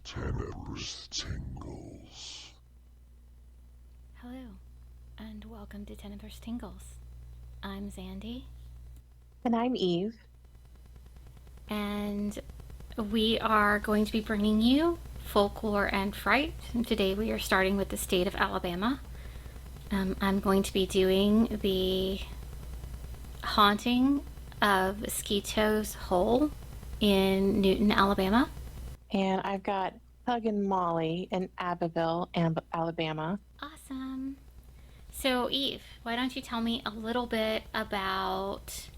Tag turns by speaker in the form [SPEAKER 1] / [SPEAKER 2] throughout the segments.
[SPEAKER 1] Tenebrous Tingles.
[SPEAKER 2] Hello, and welcome to Tenebrous Tingles. I'm Zandy,
[SPEAKER 3] And I'm Eve.
[SPEAKER 2] and we are going to be bringing you folklore and fright. And today we are starting with the state of Alabama. I'm going to be doing the haunting of Sketoe's Hole in Newton, Alabama.
[SPEAKER 3] And I've got Huggin Molly in Abbeville, Alabama.
[SPEAKER 2] Awesome. So, Eve, why don't you tell me a little bit about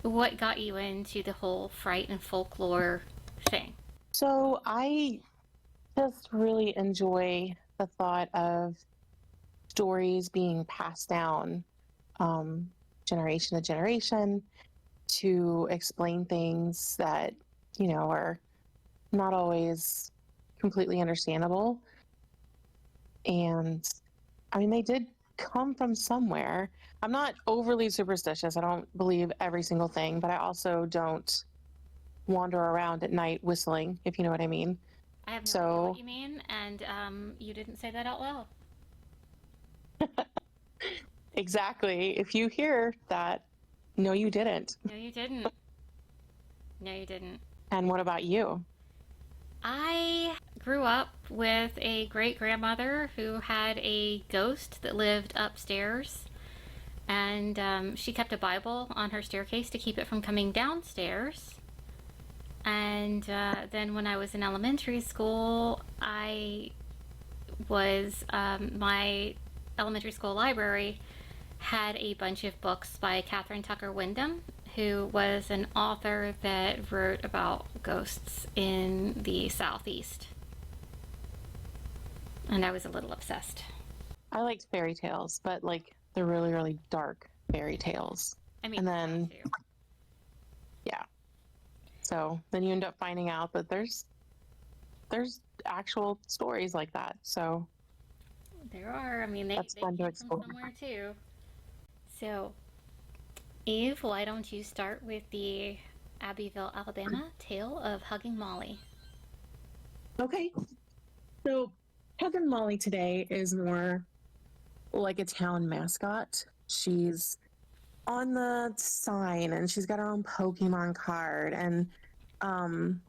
[SPEAKER 2] what got you into the whole fright and folklore thing?
[SPEAKER 3] So I just really enjoy the thought of stories being passed down generation to generation to explain things that, are not always completely understandable. And I mean, they did come from somewhere. I'm not overly superstitious. I don't believe every single thing, but I also don't wander around at night whistling, if you know what I mean.
[SPEAKER 2] I have no idea
[SPEAKER 3] So,
[SPEAKER 2] what you mean, and you didn't say that out loud.
[SPEAKER 3] exactly. If you hear that, no, you didn't.
[SPEAKER 2] No, you didn't. No, you didn't.
[SPEAKER 3] And what about you?
[SPEAKER 2] I grew up with a great grandmother who had a ghost that lived upstairs, and she kept a Bible on her staircase to keep it from coming downstairs. And then when I was in elementary school, my elementary school library had a bunch of books by Catherine Tucker Wyndham, who was an author that wrote about ghosts in the Southeast. And I was a little obsessed.
[SPEAKER 3] I liked fairy tales, but like the really, really dark fairy tales.
[SPEAKER 2] I mean,
[SPEAKER 3] And then,
[SPEAKER 2] too.
[SPEAKER 3] yeah. So then you end up finding out that there's actual stories like that. So
[SPEAKER 2] There are. I mean, they
[SPEAKER 3] that's fun to
[SPEAKER 2] came from
[SPEAKER 3] explore.
[SPEAKER 2] somewhere too. So, Eve, why don't you start with the Abbeville, Alabama tale of Hugging Molly?
[SPEAKER 3] Okay. So Huggin Molly today is more like a town mascot. She's on the sign and she's got her own Pokemon card, and um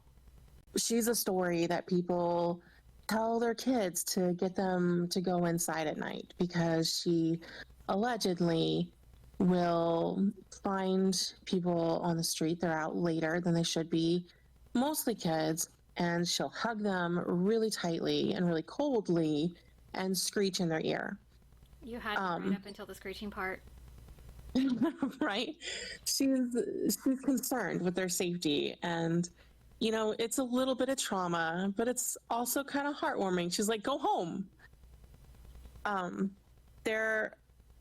[SPEAKER 3] she's a story that people tell their kids to get them to go inside at night because she allegedly will find people on the street. They're out later than they should be, mostly kids, and she'll hug them really tightly and really coldly and screech in their ear.
[SPEAKER 2] You had me right up until the screeching part.
[SPEAKER 3] Right? She's she's concerned with their safety, and it's a little bit of trauma, but it's also kind of heartwarming. She's like, "Go home." There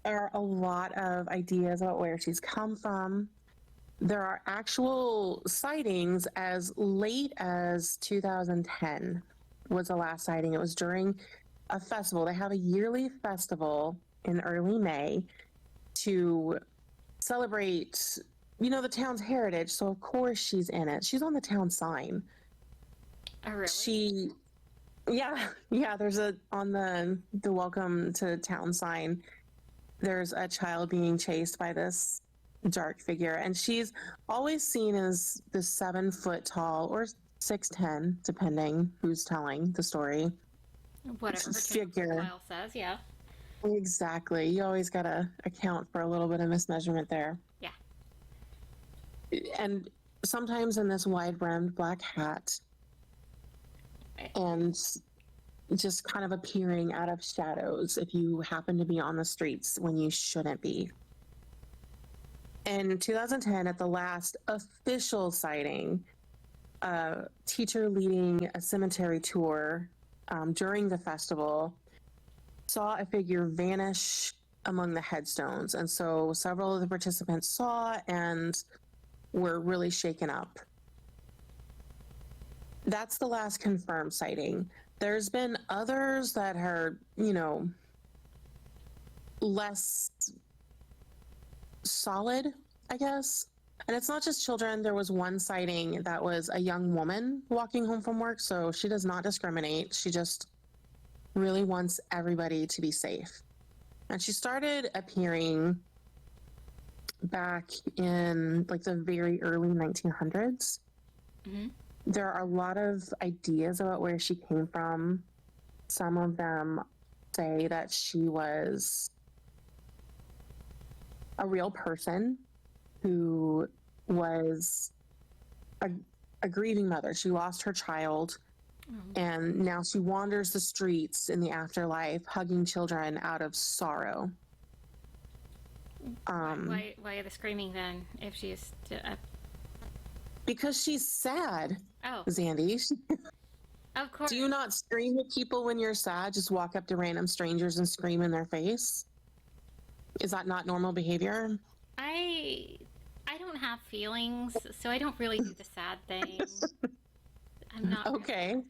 [SPEAKER 3] are a lot of ideas about where she's come from. There are actual sightings as late as 2010 was the last sighting. It was during a festival. They have a yearly festival in early May to celebrate, the town's heritage. So of course she's in it. She's on the town sign.
[SPEAKER 2] Oh, really?
[SPEAKER 3] Yeah. There's on the welcome to town sign. There's a child being chased by this dark figure, and she's always seen as the 7 foot tall or 6'10", depending who's telling the story.
[SPEAKER 2] Whatever her
[SPEAKER 3] Figure.
[SPEAKER 2] file says, yeah.
[SPEAKER 3] Exactly. You always got to account for a little bit of mismeasurement there.
[SPEAKER 2] Yeah.
[SPEAKER 3] And sometimes in this wide-brimmed black hat, and just kind of appearing out of shadows if you happen to be on the streets when you shouldn't be. In 2010, at the last official sighting, a teacher leading a cemetery tour during the festival saw a figure vanish among the headstones. And so several of the participants saw and were really shaken up. That's the last confirmed sighting. There's been others that are, less solid, I guess. And it's not just children. There was one sighting that was a young woman walking home from work. So she does not discriminate. She just really wants everybody to be safe. And she started appearing back in like the very early 1900s.
[SPEAKER 2] Hmm.
[SPEAKER 3] There are a lot of ideas about where she came from. Some of them say that she was a real person who was a grieving mother. She lost her child, and now she wanders the streets in the afterlife, hugging children out of sorrow.
[SPEAKER 2] Why the screaming then? If she's
[SPEAKER 3] Because she's sad,
[SPEAKER 2] oh,
[SPEAKER 3] Zandy.
[SPEAKER 2] of course.
[SPEAKER 3] Do you not scream at people when you're sad? Just walk up to random strangers and scream in their face? Is that not normal behavior?
[SPEAKER 2] I don't have feelings, so I don't really do the sad thing. I'm not
[SPEAKER 3] Okay.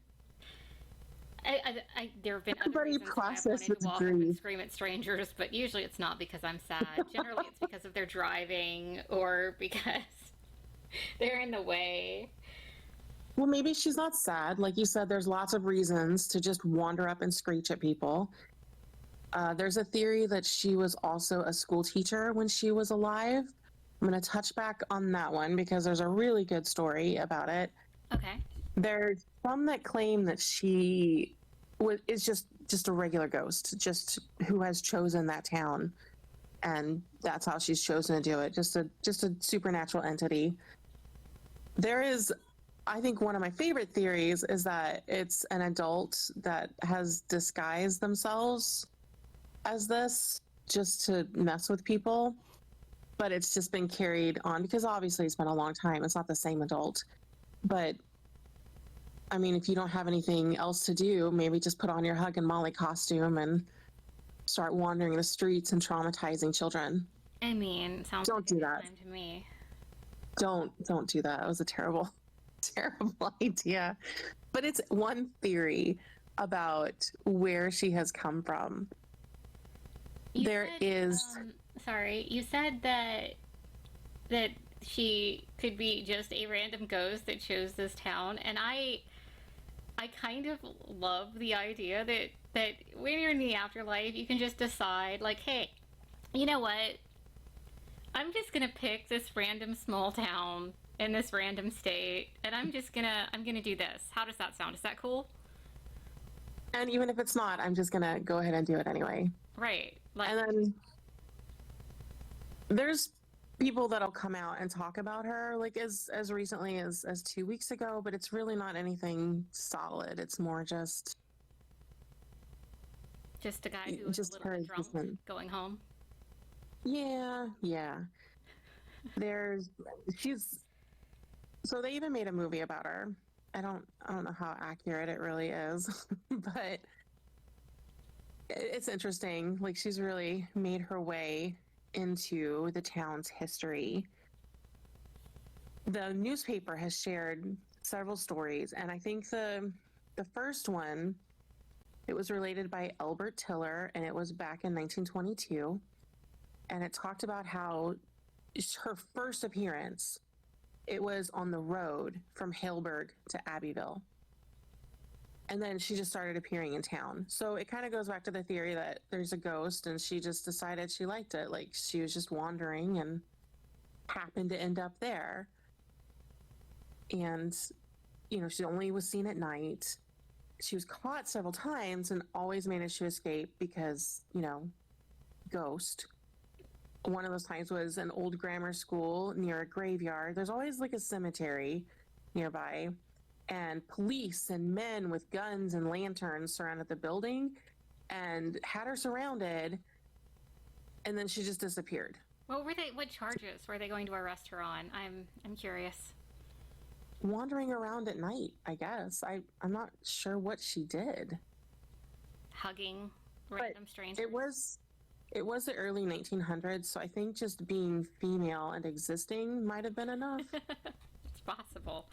[SPEAKER 2] there have been other
[SPEAKER 3] Everybody
[SPEAKER 2] reasons why I've wanted
[SPEAKER 3] processes
[SPEAKER 2] to walk up and
[SPEAKER 3] grief.
[SPEAKER 2] scream at strangers, but usually it's not because I'm sad. Generally, it's because of their driving or because they're in the way.
[SPEAKER 3] Well, maybe she's not sad. Like you said, there's lots of reasons to just wander up and screech at people. There's a theory that she was also a school teacher when she was alive. I'm going to touch back on that one because there's a really good story about it.
[SPEAKER 2] Okay.
[SPEAKER 3] There's some that claim that she is just a regular ghost, just who has chosen that town, and that's how she's chosen to do it. Just a supernatural entity. There is, I think, one of my favorite theories is that it's an adult that has disguised themselves as this just to mess with people, but it's just been carried on because obviously it's been a long time. It's not the same adult, but I mean, if you don't have anything else to do, maybe just put on your Huggin Molly costume and start wandering the streets and traumatizing children.
[SPEAKER 2] I mean, sounds
[SPEAKER 3] Don't
[SPEAKER 2] like a
[SPEAKER 3] do
[SPEAKER 2] good
[SPEAKER 3] that.
[SPEAKER 2] time to me.
[SPEAKER 3] Don't do that. That was a terrible, terrible idea. But it's one theory about where she has come from.
[SPEAKER 2] You
[SPEAKER 3] There
[SPEAKER 2] said,
[SPEAKER 3] is.
[SPEAKER 2] sorry, you said that she could be just a random ghost that chose this town, and I kind of love the idea that when you're in the afterlife, you can just decide, like, hey, you know what? I'm just gonna pick this random small town in this random state, and I'm gonna do this. How does that sound? Is that cool?
[SPEAKER 3] And even if it's not, I'm just going to go ahead and do it anyway.
[SPEAKER 2] Right. Like,
[SPEAKER 3] And then there's people that'll come out and talk about her like as recently as 2 weeks ago, but it's really not anything solid. It's more just
[SPEAKER 2] just a guy who was
[SPEAKER 3] just
[SPEAKER 2] a little
[SPEAKER 3] her
[SPEAKER 2] bit drunk
[SPEAKER 3] existence.
[SPEAKER 2] going home.
[SPEAKER 3] Yeah. There's she's so they even made a movie about her. I don't know how accurate it really is, but it's interesting. Like she's really made her way into the town's history. The newspaper has shared several stories, and I think the first one, it was related by Elbert Tiller, and it was back in 1922, and it talked about how her first appearance, it was on the road from Haleburg to Abbeville. And then she just started appearing in town. So it kind of goes back to the theory that there's a ghost and she just decided she liked it. Like she was just wandering and happened to end up there. And, she only was seen at night. She was caught several times and always managed to escape because, ghost. One of those times was an old grammar school near a graveyard. There's always like a cemetery nearby. And police and men with guns and lanterns surrounded the building and had her surrounded. And then she just disappeared.
[SPEAKER 2] What charges were they going to arrest her on? I'm curious.
[SPEAKER 3] Wandering around at night, I guess. I'm not sure what she did.
[SPEAKER 2] Hugging random strangers.
[SPEAKER 3] It was the early 1900s, so I think just being female and existing might have been enough.
[SPEAKER 2] It's possible.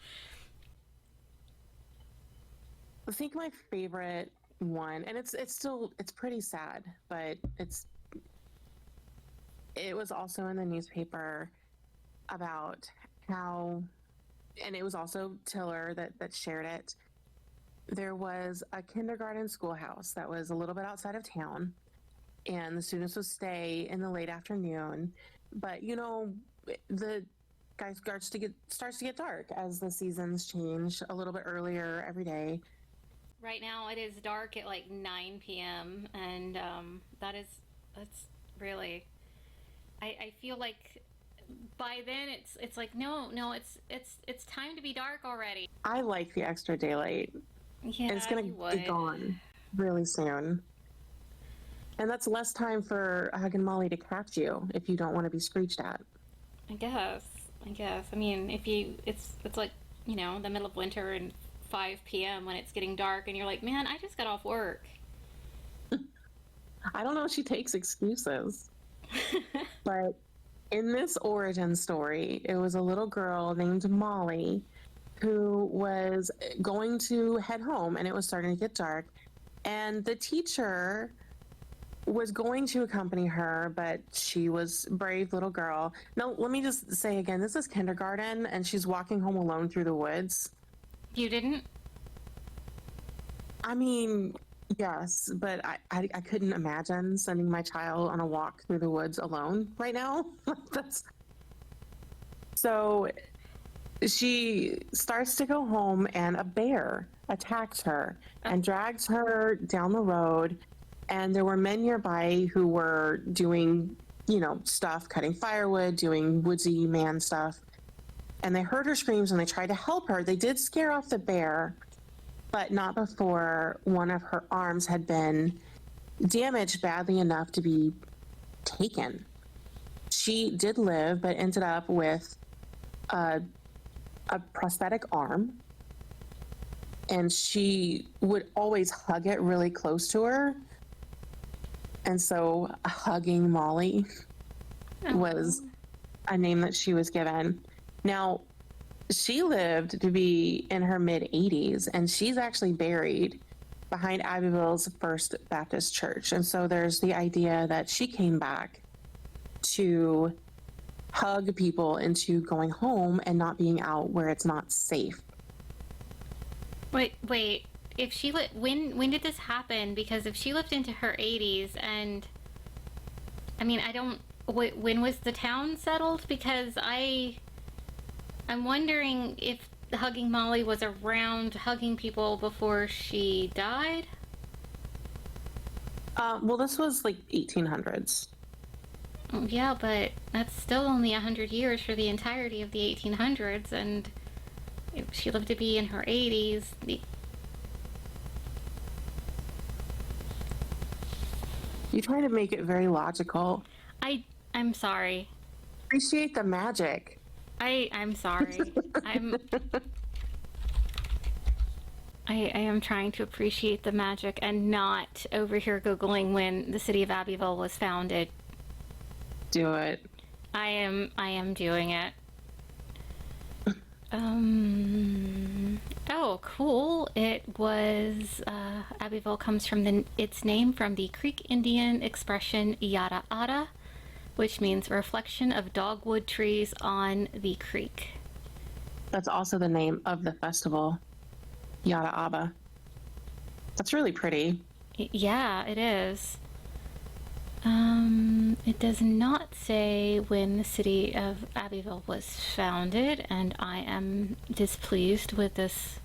[SPEAKER 3] I think my favorite one, and it's pretty sad, but it was also in the newspaper. about how, and it was also Tiller that shared it. There was a kindergarten schoolhouse that was a little bit outside of town, and the students would stay in the late afternoon. But the guys starts to get dark as the seasons change a little bit earlier every day.
[SPEAKER 2] Right now it is dark at like 9 p.m. and that's really. I feel like by then it's like no it's time to be dark already.
[SPEAKER 3] I like the extra daylight.
[SPEAKER 2] Yeah,
[SPEAKER 3] And it's gonna
[SPEAKER 2] you
[SPEAKER 3] be
[SPEAKER 2] would.
[SPEAKER 3] gone really soon. And that's less time for Huggin Molly to catch you if you don't want to be screeched at.
[SPEAKER 2] I guess. I mean, if you it's like the middle of winter and 5 p.m. when it's getting dark and you're like, man, I just got off work.
[SPEAKER 3] I don't know if she takes excuses, but in this origin story, it was a little girl named Molly who was going to head home, and it was starting to get dark. And the teacher was going to accompany her, but she was a brave little girl. Now, let me just say again, this is kindergarten, and she's walking home alone through the woods.
[SPEAKER 2] You didn't?
[SPEAKER 3] I mean, yes, but I couldn't imagine sending my child on a walk through the woods alone right now. That's so she starts to go home, and a bear attacks her and drags her down the road. And there were men nearby who were doing, stuff, cutting firewood, doing woodsy man stuff. And they heard her screams and they tried to help her. They did scare off the bear, but not before one of her arms had been damaged badly enough to be taken. She did live, but ended up with a prosthetic arm. And she would always hug it really close to her. And so Hugging Molly was a name that she was given. Now, she lived to be in her mid-80s, and she's actually buried behind Abbeville's First Baptist Church. And so there's the idea that she came back to hug people into going home and not being out where it's not safe.
[SPEAKER 2] Wait. If she when did this happen? Because if she lived into her 80s, and I mean, when was the town settled? Because I'm wondering if Hugging Molly was around hugging people before she died.
[SPEAKER 3] Well, this was like 1800s.
[SPEAKER 2] Yeah, but that's still only 100 years for the entirety of the 1800s, and if she lived to be in her 80s,
[SPEAKER 3] You try to make it very logical.
[SPEAKER 2] I'm sorry.
[SPEAKER 3] Appreciate the magic.
[SPEAKER 2] I'm sorry. I am trying to appreciate the magic and not over here Googling when the city of Abbeville was founded.
[SPEAKER 3] Do it.
[SPEAKER 2] I am doing it. Oh, cool. It was, Abbeville comes from its name from the Creek Indian expression yada ada, which means reflection of dogwood trees on the creek.
[SPEAKER 3] That's also the name of the festival, Yada Abba. That's really pretty.
[SPEAKER 2] Yeah, it is. It does not say when the city of Abbeville was founded, and I am displeased with this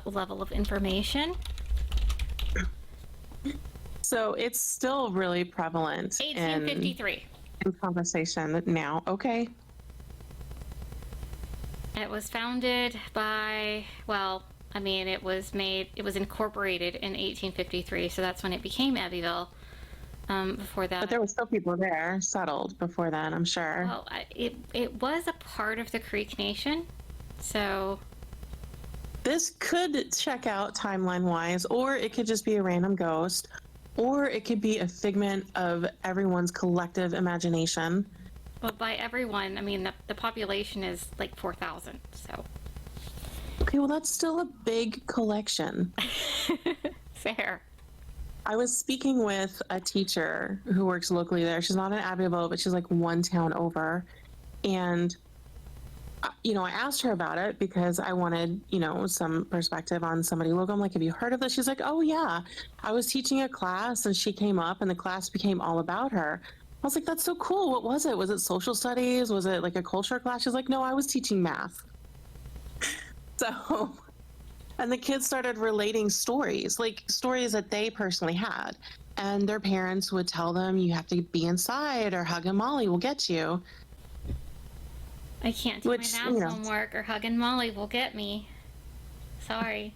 [SPEAKER 2] level of information.
[SPEAKER 3] So it's still really prevalent
[SPEAKER 2] 1853.
[SPEAKER 3] in conversation now. Okay.
[SPEAKER 2] It was founded by, it was incorporated in 1853, so that's when it became Abbeville. Before that,
[SPEAKER 3] But there were still people there settled before then, I'm sure.
[SPEAKER 2] well, it was a part of the Creek Nation, so
[SPEAKER 3] This could check out timeline wise, or it could just be a random ghost, or it could be a figment of everyone's collective imagination.
[SPEAKER 2] but by everyone, I mean the population is like 4,000. So
[SPEAKER 3] Okay, well, that's still a big collection.
[SPEAKER 2] fair.
[SPEAKER 3] I was speaking with a teacher who works locally there. She's not in Abbeville, but she's like one town over. And I asked her about it because I wanted, some perspective on somebody local. I'm like, have you heard of this? She's like, oh, yeah. I was teaching a class and she came up and the class became all about her. I was like, that's so cool. What was it? Was it social studies? Was it like a culture class? She's like, no, I was teaching math. So, and the kids started relating stories, like stories that they personally had. And their parents would tell them, you have to be inside or Huggin Molly will get you.
[SPEAKER 2] I can't do my math homework or Huggin Molly will get me. Sorry.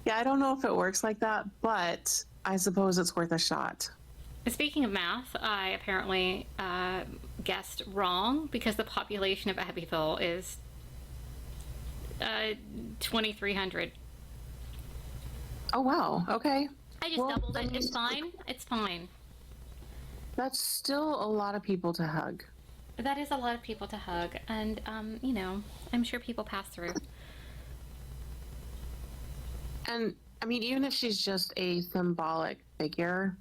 [SPEAKER 3] Yeah, I don't know if it works like that, but I suppose it's worth a shot.
[SPEAKER 2] Speaking of math, I apparently guessed wrong because the population of Abbeville is 2,300.
[SPEAKER 3] Oh, wow. Okay.
[SPEAKER 2] I just doubled it. It's fine. It's fine.
[SPEAKER 3] That's still a lot of people to hug.
[SPEAKER 2] That is a lot of people to hug, and I'm sure people pass through.
[SPEAKER 3] And I mean, even if she's just a symbolic figure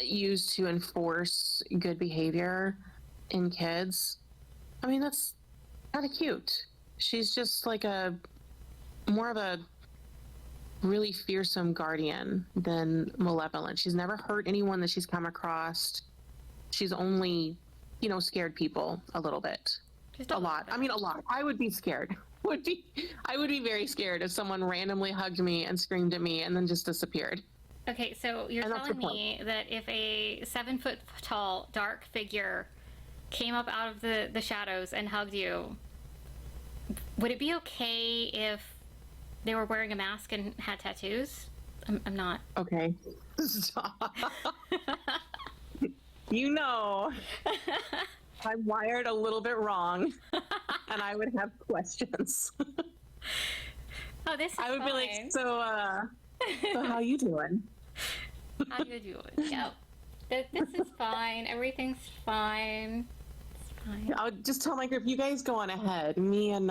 [SPEAKER 3] used to enforce good behavior in kids, I mean, that's kind of cute. She's just like more of a really fearsome guardian than malevolent. She's never hurt anyone that she's come across. She's only, scared people a little bit. Just a lot. I mean, a lot. I would be scared. I would be very scared if someone randomly hugged me and screamed at me and then just disappeared.
[SPEAKER 2] Okay, so you're telling me that if a 7-foot tall, dark figure came up out of the shadows and hugged you, would it be okay if they were wearing a mask and had tattoos? I'm not.
[SPEAKER 3] Okay. Stop. I'm wired a little bit wrong, and I would have questions.
[SPEAKER 2] Oh, this is
[SPEAKER 3] I would
[SPEAKER 2] fine.
[SPEAKER 3] be like, so how you doing?
[SPEAKER 2] How you doing? Yep. This is fine. Everything's fine. It's fine.
[SPEAKER 3] I'll just tell my group, you guys go on ahead. Me and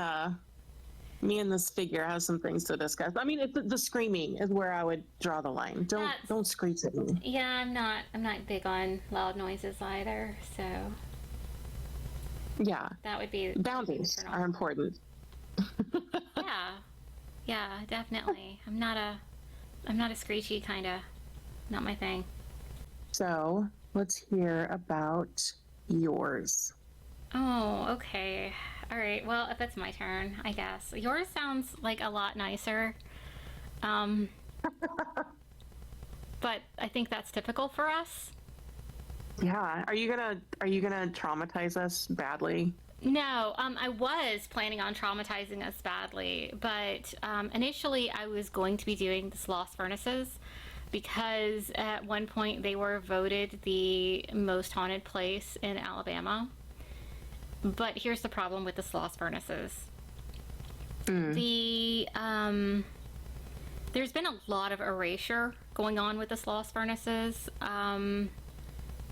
[SPEAKER 3] this figure have some things to discuss. I mean, the screaming is where I would draw the line. Don't screech at me.
[SPEAKER 2] Yeah, I'm not big on loud noises either. So
[SPEAKER 3] yeah,
[SPEAKER 2] that would be
[SPEAKER 3] boundaries are important.
[SPEAKER 2] Yeah, definitely. I'm not a screechy kind of, not my thing.
[SPEAKER 3] So let's hear about yours.
[SPEAKER 2] Oh, okay. All right. Well, if it's my turn, I guess. Yours sounds like a lot nicer. But I think that's typical for us.
[SPEAKER 3] Yeah. Are you gonna traumatize us badly?
[SPEAKER 2] No, I was planning on traumatizing us badly, but initially I was going to be doing the Sloss Furnaces because at one point they were voted the most haunted place in Alabama. But here's the problem with the Sloss Furnaces. There's been a lot of erasure going on with the Sloss Furnaces.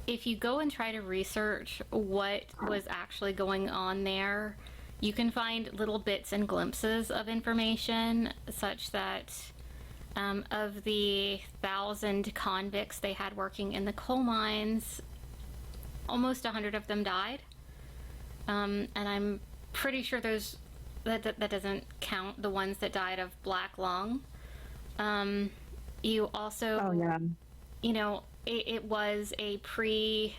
[SPEAKER 2] If you go and try to research what was actually going on there, you can find little bits and glimpses of information, such that of the 1,000 convicts they had working in the coal mines, almost 100 of them died. And I'm pretty sure that doesn't count the ones that died of black lung. You also, it was a pre-OSHA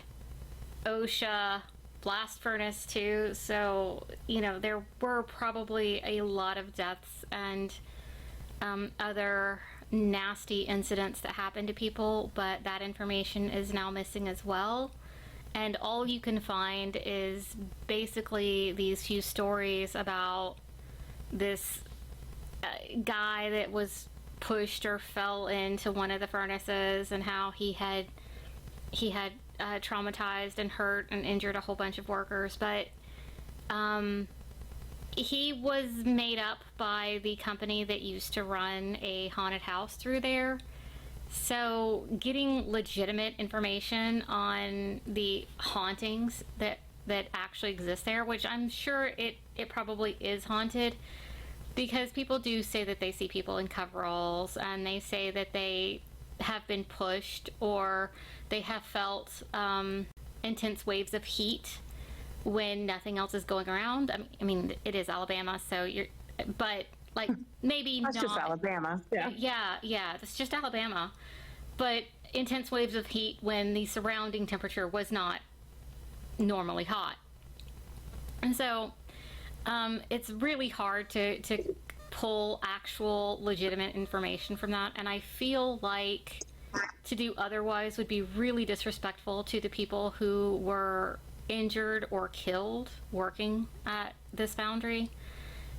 [SPEAKER 2] blast furnace too, so there were probably a lot of deaths and other nasty incidents that happened to people, but that information is now missing as well. And all you can find is basically these few stories about this guy that was pushed or fell into one of the furnaces and how he had traumatized and hurt and injured a whole bunch of workers. But he was made up by the company that used to run a haunted house through there. So getting legitimate information on the hauntings that actually exist there, which I'm sure it probably is haunted, because people do say that they see people in coveralls and they say that they have been pushed or they have felt intense waves of heat when nothing else is going around. I mean, it is Alabama, so but like maybe
[SPEAKER 3] That's
[SPEAKER 2] not.
[SPEAKER 3] just Alabama. Yeah.
[SPEAKER 2] Yeah, that's just Alabama. But intense waves of heat when the surrounding temperature was not normally hot. And so it's really hard to pull actual legitimate information from that. And I feel like to do otherwise would be really disrespectful to the people who were injured or killed working at this foundry.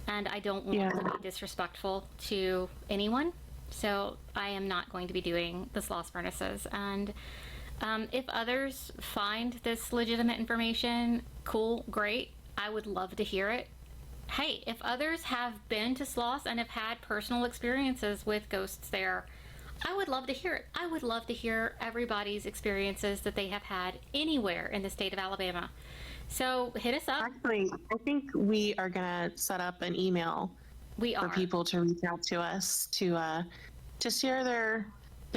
[SPEAKER 2] And I don't want to be disrespectful to anyone. So I am not going to be doing the Sloss Furnaces. And if others find this legitimate information, cool, great. I would love to hear it. Hey, if others have been to Sloss and have had personal experiences with ghosts there, I would love to hear it. I would love to hear everybody's experiences that they have had anywhere in the state of Alabama. So hit us up.
[SPEAKER 3] Actually, I think we are going to set up an email for people to reach out to us to share their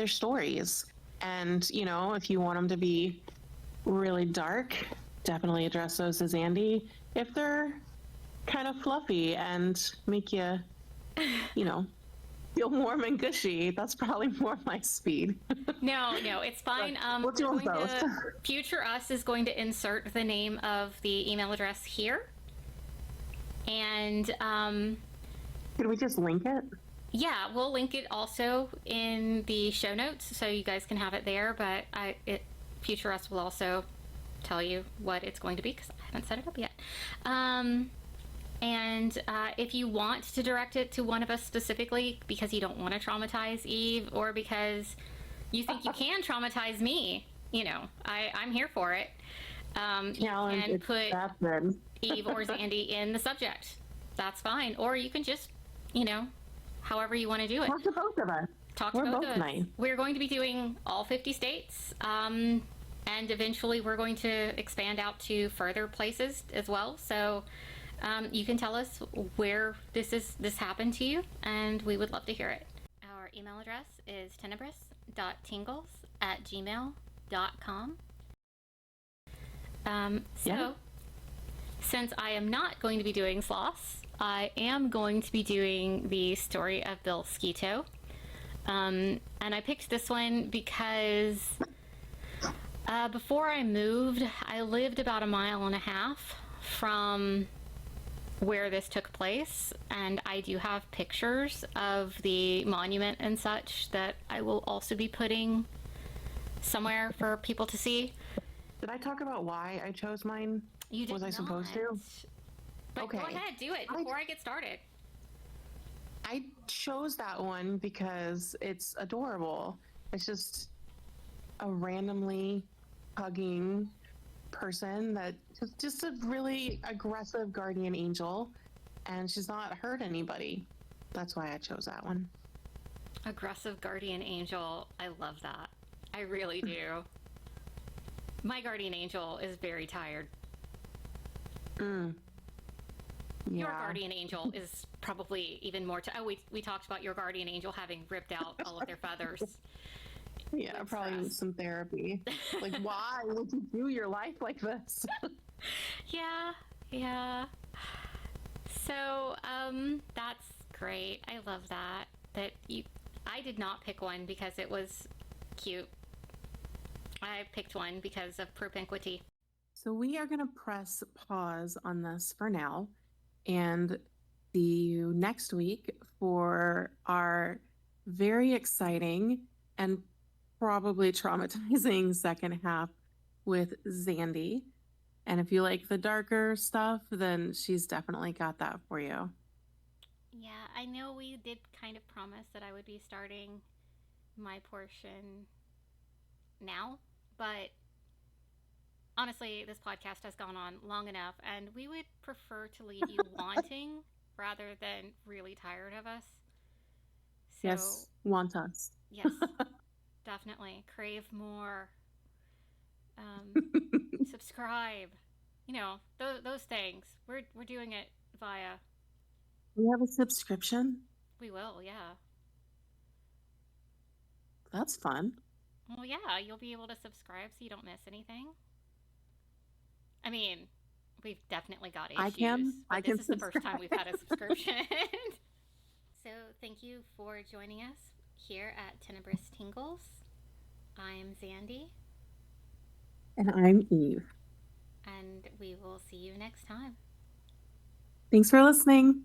[SPEAKER 3] stories. And, you know, if you want them to be really dark, definitely address those as Andy. If they're kind of fluffy and make you, you know, feel warm and gushy, that's probably more my speed.
[SPEAKER 2] No, it's fine.
[SPEAKER 3] We'll do them both.
[SPEAKER 2] Future Us is going to insert the name of the email address here. And
[SPEAKER 3] Could we just link it?
[SPEAKER 2] yeah, we'll link it also in the show notes so you guys can have it there. But Future Us will also tell you what it's going to be because I haven't set it up yet. And if you want to direct it to one of us specifically because you don't want to traumatize Eve or because you think you can traumatize me, you know, I'm here for it. You can put Eve or Zandy in the subject. That's fine. Or you can just, you know, however you want to do it.
[SPEAKER 3] Talk to both of us.
[SPEAKER 2] We're both nice. We're going to be doing all 50 states. And eventually we're going to expand out to further places as well. So you can tell us where this happened to you, and we would love to hear it. Our email address is tenebrous.tingles@gmail.com. Since I am not going to be doing Sloss, I am going to be doing the story of Bill Sketoe. And I picked this one because before I moved, I lived about 1.5 miles from where this took place, and I do have pictures of the monument and such that I will also be putting somewhere for people to see.
[SPEAKER 3] Did I talk about why I chose mine?
[SPEAKER 2] You did
[SPEAKER 3] Was I
[SPEAKER 2] not.
[SPEAKER 3] supposed to?
[SPEAKER 2] But okay. Go ahead, do it before I get started.
[SPEAKER 3] I chose that one because it's adorable. It's just a randomly hugging person that just a really aggressive guardian angel, and she's not hurt anybody. That's why I chose that one.
[SPEAKER 2] Aggressive guardian angel. I love that. I really do. My guardian angel is very tired.
[SPEAKER 3] Yeah.
[SPEAKER 2] Your guardian angel is probably even more we talked about your guardian angel having ripped out all of their feathers.
[SPEAKER 3] Yeah, probably need some therapy. Like, why would you do your life like this?
[SPEAKER 2] Yeah. So, that's great. I love that. I did not pick one because it was cute. I picked one because of propinquity.
[SPEAKER 3] So we are going to press pause on this for now and see you next week for our very exciting and probably traumatizing second half with Zandy. And if you like the darker stuff, then she's definitely got that for you.
[SPEAKER 2] Yeah, I know we did kind of promise that I would be starting my portion now, but honestly, this podcast has gone on long enough, and we would prefer to leave you wanting rather than really tired of us. So,
[SPEAKER 3] yes, want us.
[SPEAKER 2] Yes, definitely. Crave more. Subscribe. You know, those things. We're doing it via...
[SPEAKER 3] We have a subscription?
[SPEAKER 2] We will, yeah.
[SPEAKER 3] That's fun.
[SPEAKER 2] Well, yeah, you'll be able to subscribe so you don't miss anything. I mean, we've definitely got
[SPEAKER 3] I
[SPEAKER 2] issues,
[SPEAKER 3] can
[SPEAKER 2] but this is the first time
[SPEAKER 3] subscribe.
[SPEAKER 2] we've had a subscription. So thank you for joining us here at Tenebrous Tingles. I'm Zandy,
[SPEAKER 3] And I'm Eve.
[SPEAKER 2] and we will see you next time.
[SPEAKER 3] Thanks for listening.